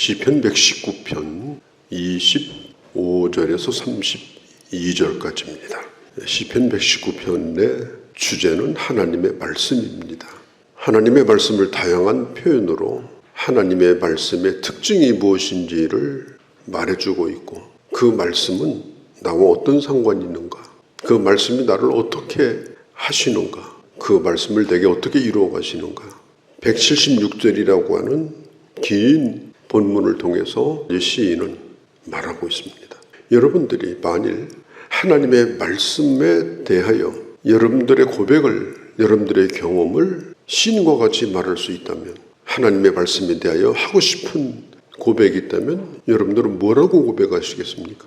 시편 119편 25절에서 32절까지입니다. 시편 119편의 주제는 하나님의 말씀입니다. 하나님의 말씀을 다양한 표현으로 하나님의 말씀의 특징이 무엇인지를 말해주고 있고, 그 말씀은 나와 어떤 상관이 있는가, 그 말씀이 나를 어떻게 하시는가, 그 말씀을 내게 어떻게 이루어 가시는가. 176절이라고 하는 긴 본문을 통해서 시인은 말하고 있습니다. 여러분들이 만일 하나님의 말씀에 대하여 여러분들의 고백을, 여러분들의 경험을 시인과 같이 말할 수 있다면, 하나님의 말씀에 대하여 하고 싶은 고백이 있다면 여러분들은 뭐라고 고백하시겠습니까?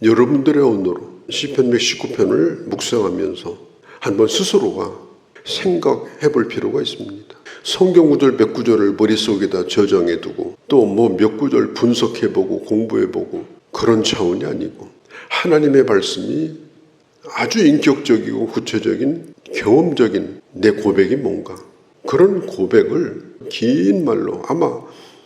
여러분들의 언어로 시편 119편을 묵상하면서 한번 스스로가 생각해 볼 필요가 있습니다. 성경 구절 몇 구절을 머릿속에다 저장해 두고 또 몇 구절 분석해 보고 공부해 보고 그런 차원이 아니고, 하나님의 말씀이 아주 인격적이고 구체적인 경험적인 내 고백이 뭔가, 그런 고백을 긴 말로 아마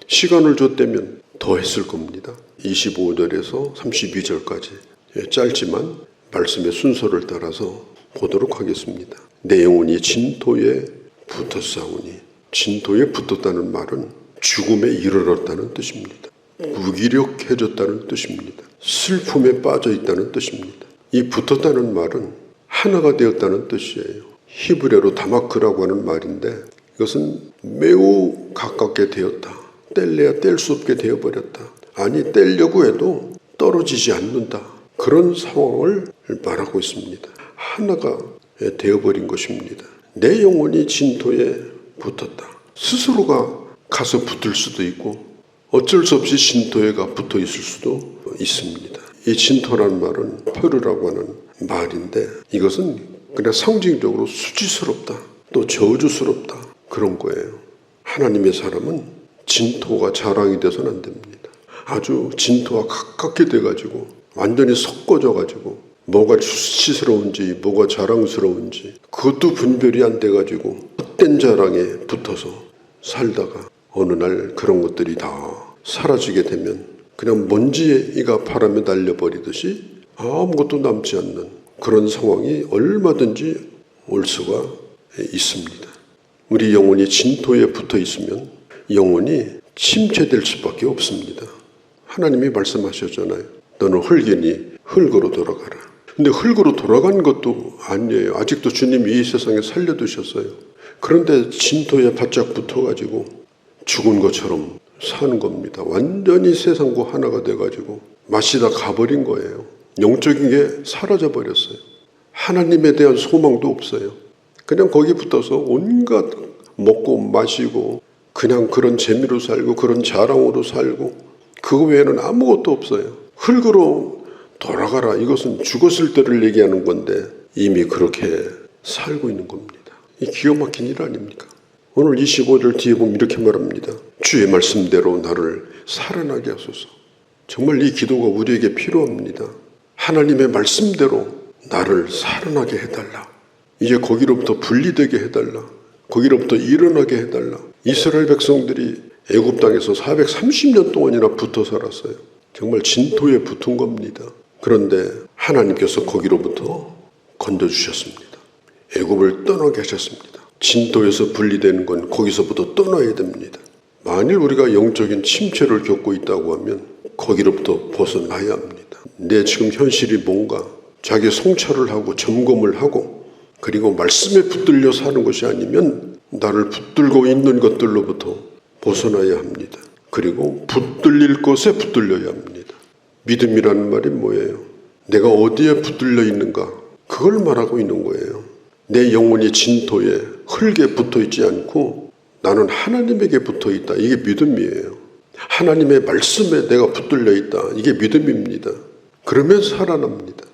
시간을 줬다면 더 했을 겁니다. 25절에서 32절까지 짧지만 말씀의 순서를 따라서 보도록 하겠습니다. 내 영혼이 진토에 붙었사오니, 진토에 붙었다는 말은 죽음에 이르렀다는 뜻입니다. 무기력해졌다는 뜻입니다. 슬픔에 빠져 있다는 뜻입니다. 이 붙었다는 말은 하나가 되었다는 뜻이에요. 히브리어로 다마크라고 하는 말인데, 이것은 매우 가깝게 되었다, 뗄래야 뗄 수 없게 되어버렸다, 아니 떼려고 해도 떨어지지 않는다, 그런 상황을 말하고 있습니다. 하나가 되어버린 것입니다. 내 영혼이 진토에 붙었다. 스스로가 가서 붙을 수도 있고 어쩔 수 없이 진토에가 붙어 있을 수도 있습니다. 이 진토라는 말은 표르라고 하는 말인데, 이것은 그냥 상징적으로 수치스럽다, 또 저주스럽다, 그런 거예요. 하나님의 사람은 진토가 자랑이 돼서는 안 됩니다. 아주 진토와 가깝게 돼가지고 완전히 섞어져가지고 뭐가 수치스러운지 뭐가 자랑스러운지 그것도 분별이 안 돼가지고 헛된 자랑에 붙어서 살다가 어느 날 그런 것들이 다 사라지게 되면 그냥 먼지가 바람에 날려버리듯이 아무것도 남지 않는 그런 상황이 얼마든지 올 수가 있습니다. 우리 영혼이 진토에 붙어 있으면 영혼이 침체될 수밖에 없습니다. 하나님이 말씀하셨잖아요. 너는 흙이니 흙으로 돌아가라. 근데 흙으로 돌아간 것도 아니에요. 아직도 주님이 이 세상에 살려두셨어요. 그런데 진토에 바짝 붙어가지고 죽은 것처럼 사는 겁니다. 완전히 세상과 하나가 돼가지고 맛이 다 가버린 거예요. 영적인 게 사라져 버렸어요. 하나님에 대한 소망도 없어요. 그냥 거기 붙어서 온갖 먹고 마시고 그냥 그런 재미로 살고 그런 자랑으로 살고 그거 외에는 아무것도 없어요. 흙으로 돌아가라, 이것은 죽었을 때를 얘기하는 건데 이미 그렇게 살고 있는 겁니다. 이 기가 막힌 일 아닙니까? 오늘 25절 뒤에 보면 이렇게 말합니다. 주의 말씀대로 나를 살아나게 하소서. 정말 이 기도가 우리에게 필요합니다. 하나님의 말씀대로 나를 살아나게 해달라. 이제 거기로부터 분리되게 해달라. 거기로부터 일어나게 해달라. 이스라엘 백성들이 애굽 땅에서 430년 동안이나 붙어 살았어요. 정말 진토에 붙은 겁니다. 그런데 하나님께서 거기로부터 건져주셨습니다. 애굽을 떠나게 하셨습니다. 진토에서 분리되는 건 거기서부터 떠나야 됩니다. 만일 우리가 영적인 침체를 겪고 있다고 하면 거기로부터 벗어나야 합니다. 내 지금 현실이 뭔가 자기 성찰을 하고 점검을 하고, 그리고 말씀에 붙들려 사는 것이 아니면 나를 붙들고 있는 것들로부터 벗어나야 합니다. 그리고 붙들릴 것에 붙들려야 합니다. 믿음이라는 말이 뭐예요? 내가 어디에 붙들려 있는가, 그걸 말하고 있는 거예요. 내 영혼이 진토에 흙에 붙어 있지 않고 나는 하나님에게 붙어 있다, 이게 믿음이에요. 하나님의 말씀에 내가 붙들려 있다, 이게 믿음입니다. 그러면 살아납니다.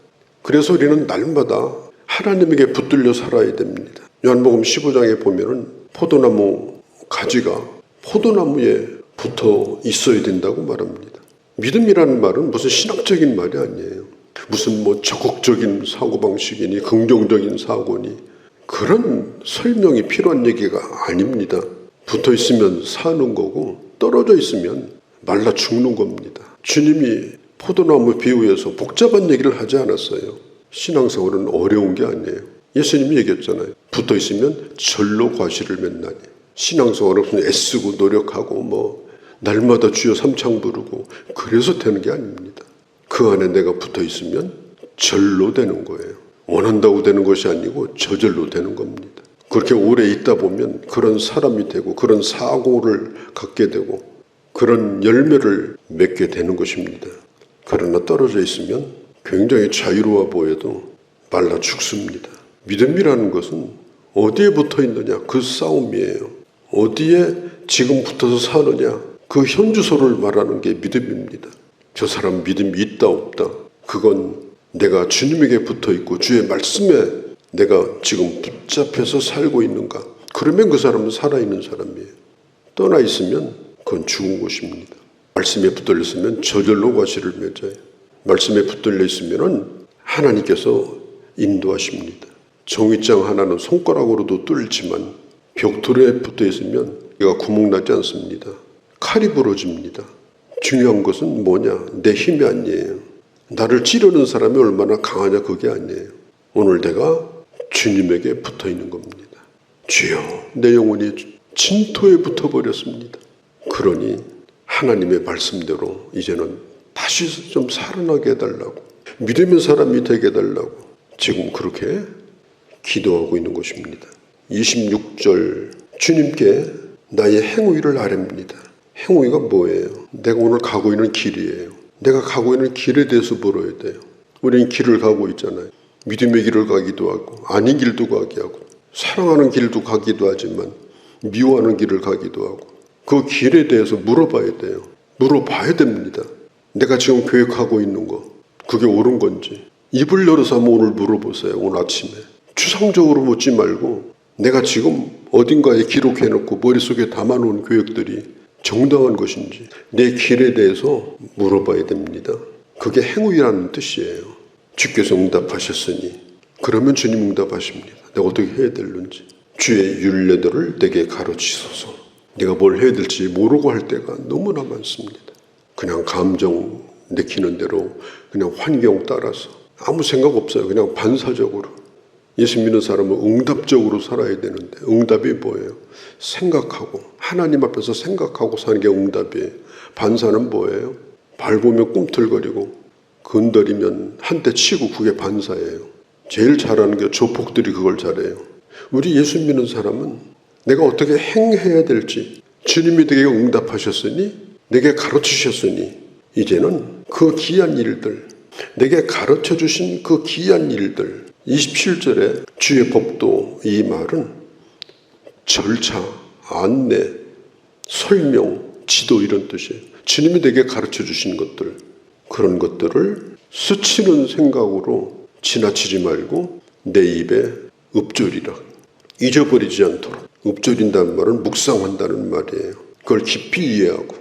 그래서 우리는 날마다 하나님에게 붙들려 살아야 됩니다. 요한복음 15장에 보면은 포도나무 가지가 포도나무에 붙어 있어야 된다고 말합니다. 믿음이라는 말은 무슨 신학적인 말이 아니에요. 무슨 적극적인 사고방식이니 긍정적인 사고니 그런 설명이 필요한 얘기가 아닙니다. 붙어 있으면 사는 거고 떨어져 있으면 말라 죽는 겁니다. 주님이 포도나무 비유에서 복잡한 얘기를 하지 않았어요. 신앙생활은 어려운 게 아니에요. 예수님이 얘기했잖아요. 붙어 있으면 절로 과실을 맺나니. 신앙생활은 무슨 애쓰고 노력하고 날마다 주여 삼창 부르고 그래서 되는 게 아닙니다. 그 안에 내가 붙어 있으면 절로 되는 거예요. 원한다고 되는 것이 아니고 저절로 되는 겁니다. 그렇게 오래 있다 보면 그런 사람이 되고 그런 사고를 갖게 되고 그런 열매를 맺게 되는 것입니다. 그러나 떨어져 있으면 굉장히 자유로워 보여도 말라 죽습니다. 믿음이라는 것은 어디에 붙어 있느냐 그 싸움이에요. 어디에 지금 붙어서 사느냐 그 현주소를 말하는 게 믿음입니다. 저 사람 믿음이 있다 없다 그건 내가 주님에게 붙어 있고 주의 말씀에 내가 지금 붙잡혀서 살고 있는가 그러면 그 사람은 살아있는 사람이에요. 떠나 있으면 그건 죽은 것입니다. 말씀에 붙들려 있으면 저절로 과실을 맺어요. 말씀에 붙들려 있으면 하나님께서 인도하십니다. 종이장 하나는 손가락으로도 뚫지만 벽돌에 붙어 있으면 얘가 구멍나지 않습니다. 칼이 부러집니다. 중요한 것은 뭐냐? 내 힘이 아니에요. 나를 찌르는 사람이 얼마나 강하냐 그게 아니에요. 오늘 내가 주님에게 붙어 있는 겁니다. 주여 내 영혼이 진토에 붙어버렸습니다. 그러니 하나님의 말씀대로 이제는 다시 좀 살아나게 해달라고 믿음의 사람이 되게 해달라고 지금 그렇게 기도하고 있는 것입니다. 26절 주님께 나의 행위를 아뢰입니다. 행위가 뭐예요? 내가 오늘 가고 있는 길이에요. 내가 가고 있는 길에 대해서 물어야 돼요. 우리는 길을 가고 있잖아요. 믿음의 길을 가기도 하고 아닌 길도 가게 하고 사랑하는 길도 가기도 하지만 미워하는 길을 가기도 하고 그 길에 대해서 물어봐야 돼요. 물어봐야 됩니다. 내가 지금 계획하고 있는 거 그게 옳은 건지 입을 열어서 한번 오늘 물어보세요. 오늘 아침에 추상적으로 묻지 말고 내가 지금 어딘가에 기록해놓고 머릿속에 담아놓은 계획들이 정당한 것인지 내 길에 대해서 물어봐야 됩니다. 그게 행위라는 뜻이에요. 주께서 응답하셨으니 그러면 주님 응답하십니다. 내가 어떻게 해야 될는지 주의 율례들을 내게 가르치소서. 내가 뭘 해야 될지 모르고 할 때가 너무나 많습니다. 그냥 감정 내키는 대로 그냥 환경 따라서 아무 생각 없어요. 그냥 반사적으로. 예수 믿는 사람은 응답적으로 살아야 되는데 응답이 뭐예요? 생각하고 하나님 앞에서 생각하고 사는 게 응답이에요. 반사는 뭐예요? 밟으면 꿈틀거리고 건드리면 한 대 치고 그게 반사예요. 제일 잘하는 게 조폭들이 그걸 잘해요. 우리 예수 믿는 사람은 내가 어떻게 행해야 될지 주님이 내게 응답하셨으니 내게 가르치셨으니 이제는 그 귀한 일들 내게 가르쳐 주신 그 귀한 일들 27절에 주의 법도 이 말은 절차, 안내, 설명, 지도 이런 뜻이에요. 주님이 내게 가르쳐 주신 것들 그런 것들을 스치는 생각으로 지나치지 말고 내 입에 읊조리라. 잊어버리지 않도록. 읊조린다는 말은 묵상한다는 말이에요. 그걸 깊이 이해하고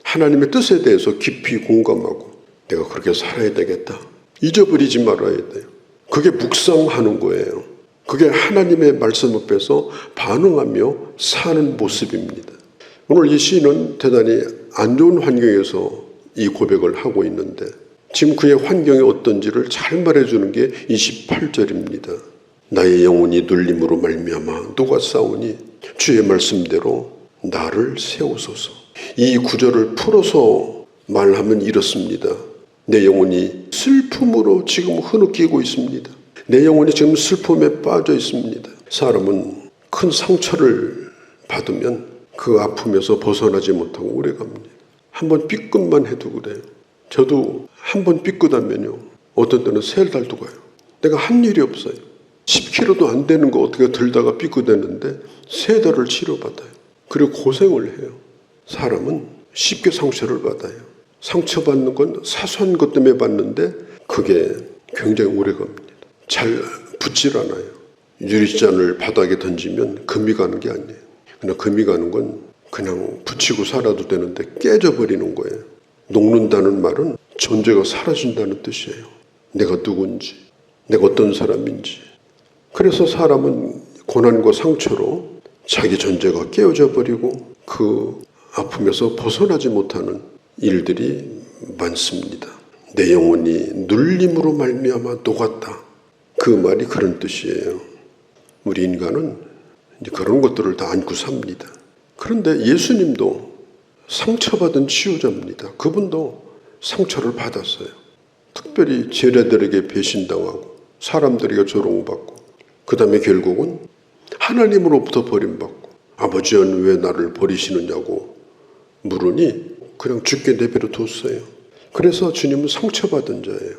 하나님의 뜻에 대해서 깊이 공감하고 내가 그렇게 살아야 되겠다. 잊어버리지 말아야 돼요. 그게 묵상하는 거예요. 그게 하나님의 말씀 앞에서 반응하며 사는 모습입니다. 오늘 이 시인은 대단히 안 좋은 환경에서 이 고백을 하고 있는데 지금 그의 환경이 어떤지를 잘 말해주는 게 28절입니다. 나의 영혼이 눌림으로 말미암아 누가 싸우니 주의 말씀대로 나를 세우소서. 이 구절을 풀어서 말하면 이렇습니다. 내 영혼이 슬픔으로 지금 흐느끼고 있습니다. 내 영혼이 지금 슬픔에 빠져 있습니다. 사람은 큰 상처를 받으면 그 아픔에서 벗어나지 못하고 오래갑니다. 한번 삐끗만 해도 그래요. 저도 한번 삐끗하면요 어떤 때는 3달도 가요. 내가 한 일이 없어요. 10kg도 안 되는 거 어떻게 들다가 삐끗했는데 3달을 치료받아요. 그리고 고생을 해요. 사람은 쉽게 상처를 받아요. 상처받는 건 사소한 것 때문에 받는데 그게 굉장히 오래갑니다. 잘 붙질 않아요. 유리잔을 바닥에 던지면 금이 가는 게 아니에요. 그냥 금이 가는 건 그냥 붙이고 살아도 되는데 깨져버리는 거예요. 녹는다는 말은 존재가 사라진다는 뜻이에요. 내가 누군지, 내가 어떤 사람인지. 그래서 사람은 고난과 상처로 자기 존재가 깨어져 버리고 그 아픔에서 벗어나지 못하는 일들이 많습니다. 내 영혼이 눌림으로 말미암아 녹았다. 그 말이 그런 뜻이에요. 우리 인간은 이제 그런 것들을 다 안고 삽니다. 그런데 예수님도 상처받은 치유자입니다. 그분도 상처를 받았어요. 특별히 제자들에게 배신당하고 사람들에게 조롱받고 그 다음에 결국은 하나님으로부터 버림받고 아버지는 왜 나를 버리시느냐고 물으니 그냥 죽게 내버려 뒀어요. 그래서 주님은 상처받은 자예요.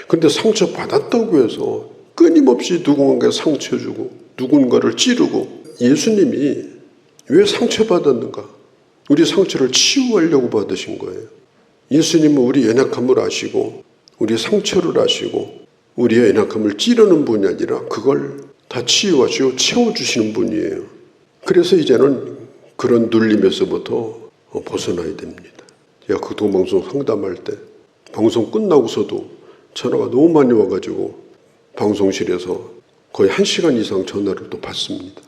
그런데 상처받았다고 해서 끊임없이 누군가에게 상처 주고 누군가를 찌르고 예수님이 왜 상처받았는가? 우리 상처를 치유하려고 받으신 거예요. 예수님은 우리 연약함을 아시고 우리 상처를 아시고 우리의 연약함을 찌르는 분이 아니라 그걸 다 치유하시고 채워주시는 분이에요. 그래서 이제는 그런 눌림에서부터 벗어나야 됩니다. 제가 그 동방송 상담할 때 방송 끝나고서도 전화가 너무 많이 와가지고 방송실에서 거의 1시간 이상 전화를 또 받습니다.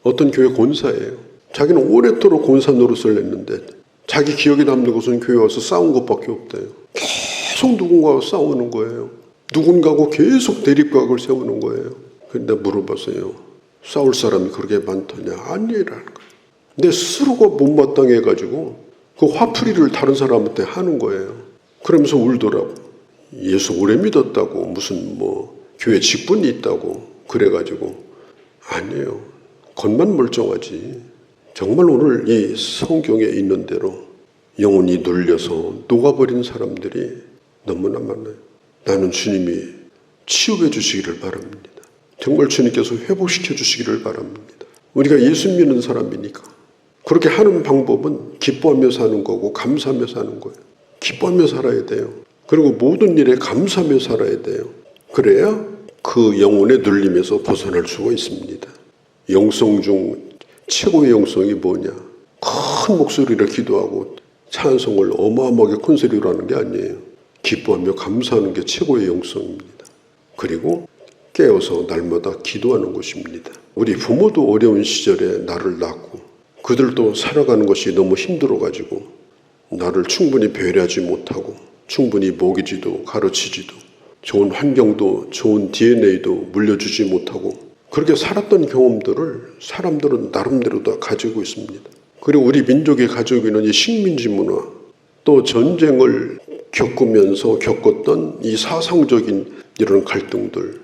어떤 교회 권사예요. 자기는 오랫도록 권사 노릇을 했는데 자기 기억에 남는 것은 교회 와서 싸운 것밖에 없대요. 계속 누군가와 싸우는 거예요. 누군가하고 계속 대립각을 세우는 거예요. 근데 물어봤어요. 싸울 사람이 그렇게 많더냐? 아니라는 거예요. 내 스스로가 못마땅해가지고 그 화풀이를 다른 사람한테 하는 거예요. 그러면서 울더라고. 예수 오래 믿었다고 무슨 교회 직분이 있다고 그래가지고 아니에요. 겉만 멀쩡하지. 정말 오늘 이 성경에 있는 대로 영혼이 눌려서 녹아버린 사람들이 너무나 많아요. 나는 주님이 치유해 주시기를 바랍니다. 정말 주님께서 회복시켜 주시기를 바랍니다. 우리가 예수 믿는 사람이니까 그렇게 하는 방법은 기뻐하며 사는 거고 감사하며 사는 거예요. 기뻐하며 살아야 돼요. 그리고 모든 일에 감사하며 살아야 돼요. 그래야 그 영혼의 눌림에서 벗어날 수가 있습니다. 영성 중 최고의 영성이 뭐냐? 큰 목소리로 기도하고 찬송을 어마어마하게 큰 소리로 하는 게 아니에요. 기뻐하며 감사하는 게 최고의 영성입니다. 그리고 깨어서 날마다 기도하는 것입니다. 우리 부모도 어려운 시절에 나를 낳고 그들도 살아가는 것이 너무 힘들어가지고 나를 충분히 배려하지 못하고 충분히 먹이지도 가르치지도 좋은 환경도 좋은 DNA도 물려주지 못하고 그렇게 살았던 경험들을 사람들은 나름대로 다 가지고 있습니다. 그리고 우리 민족이 가지고 있는 이 식민지 문화 또 전쟁을 겪으면서 겪었던 이 사상적인 이런 갈등들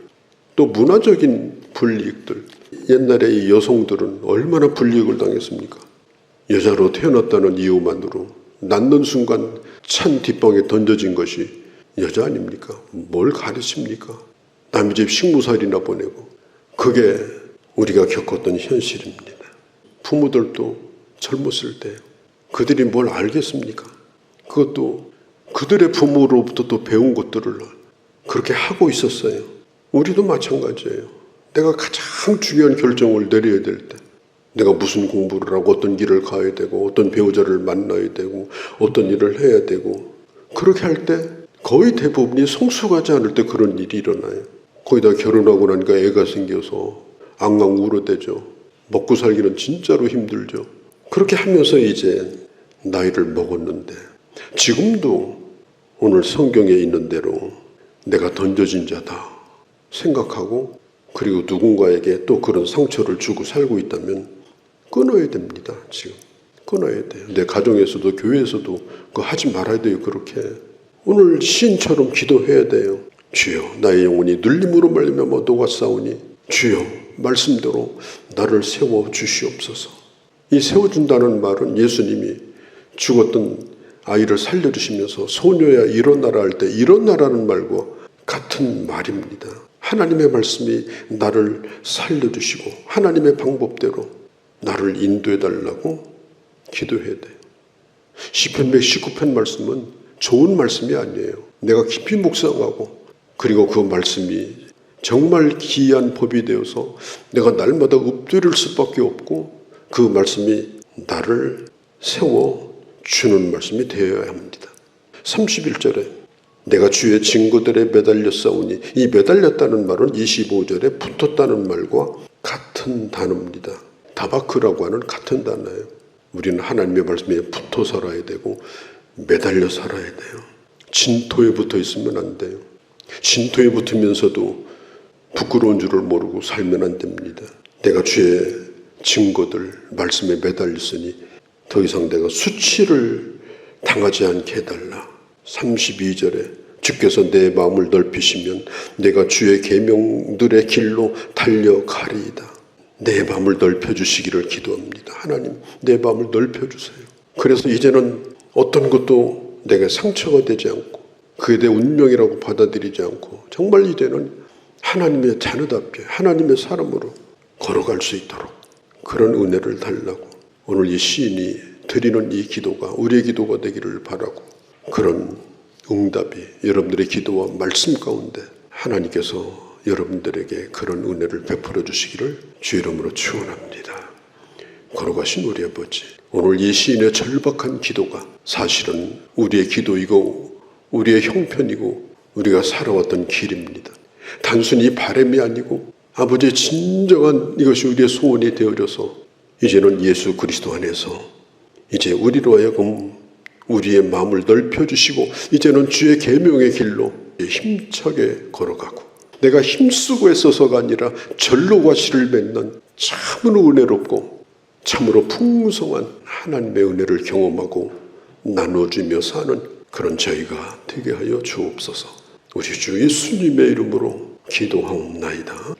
또 문화적인 불이익들 옛날에 이 여성들은 얼마나 불이익을 당했습니까? 여자로 태어났다는 이유만으로 낳는 순간 찬 뒷방에 던져진 것이 여자 아닙니까? 뭘 가르칩니까? 남의 집 식무살이나 보내고 그게 우리가 겪었던 현실입니다. 부모들도 젊었을 때 그들이 뭘 알겠습니까? 그것도 그들의 부모로부터 또 배운 것들을 그렇게 하고 있었어요. 우리도 마찬가지예요. 내가 가장 중요한 결정을 내려야 될 때 내가 무슨 공부를 하고 어떤 길을 가야 되고 어떤 배우자를 만나야 되고 어떤 일을 해야 되고 그렇게 할 때 거의 대부분이 성숙하지 않을 때 그런 일이 일어나요. 거의 다 결혼하고 나니까 애가 생겨서 앙앙 울어대죠. 먹고 살기는 진짜로 힘들죠. 그렇게 하면서 이제 나이를 먹었는데 지금도 오늘 성경에 있는 대로 내가 던져진 자다 생각하고 그리고 누군가에게 또 그런 상처를 주고 살고 있다면 끊어야 됩니다. 지금 끊어야 돼요. 내 가정에서도 교회에서도 그거 하지 말아야 돼요. 그렇게 오늘 시인처럼 기도해야 돼요. 주여 나의 영혼이 눌림으로 말미암아 녹아싸우니 주여 말씀대로 나를 세워주시옵소서. 이 세워준다는 말은 예수님이 죽었던 아이를 살려주시면서 소녀야 일어나라 할 때 일어나라는 말과 같은 말입니다. 하나님의 말씀이 나를 살려주시고 하나님의 방법대로 나를 인도해달라고 기도해야 돼요. 시편 119편 말씀은 좋은 말씀이 아니에요. 내가 깊이 묵상하고 그리고 그 말씀이 정말 기이한 법이 되어서 내가 날마다 읊조릴 수밖에 없고 그 말씀이 나를 세워주는 말씀이 되어야 합니다. 31절에 내가 주의 증거들에 매달려 싸우니 이 매달렸다는 말은 25절에 붙었다는 말과 같은 단어입니다. 다바크라고 하는 같은 단어예요. 우리는 하나님의 말씀에 붙어 살아야 되고 매달려 살아야 돼요. 진토에 붙어 있으면 안 돼요. 진토에 붙으면서도 부끄러운 줄을 모르고 살면 안 됩니다. 내가 주의 증거들, 말씀에 매달렸으니 더 이상 내가 수치를 당하지 않게 해달라. 32절에 주께서 내 마음을 넓히시면 내가 주의 계명들의 길로 달려가리이다. 내 마음을 넓혀주시기를 기도합니다. 하나님, 내 마음을 넓혀주세요. 그래서 이제는 어떤 것도 내게 상처가 되지 않고 그에 대해 운명이라고 받아들이지 않고 정말 이제는 하나님의 자녀답게 하나님의 사람으로 걸어갈 수 있도록 그런 은혜를 달라고 오늘 이 시인이 드리는 이 기도가 우리의 기도가 되기를 바라고 그런 응답이 여러분들의 기도와 말씀 가운데 하나님께서 여러분들에게 그런 은혜를 베풀어 주시기를 주 이름으로 축원합니다. 걸어가신 우리 아버지, 오늘 이 시인의 절박한 기도가 사실은 우리의 기도이고 우리의 형편이고 우리가 살아왔던 길입니다. 단순히 바람이 아니고 아버지의 진정한 이것이 우리의 소원이 되어져서 이제는 예수 그리스도 안에서 이제 우리로 하여금 우리의 마음을 넓혀주시고 이제는 주의 계명의 길로 힘차게 걸어가고 내가 힘쓰고 애써서가 아니라 절로과 실을 맺는 참으로 은혜롭고 참으로 풍성한 하나님의 은혜를 경험하고 나눠주며 사는 그런 저희가 되게 하여 주옵소서. 우리 주 예수님의 이름으로 기도하옵나이다.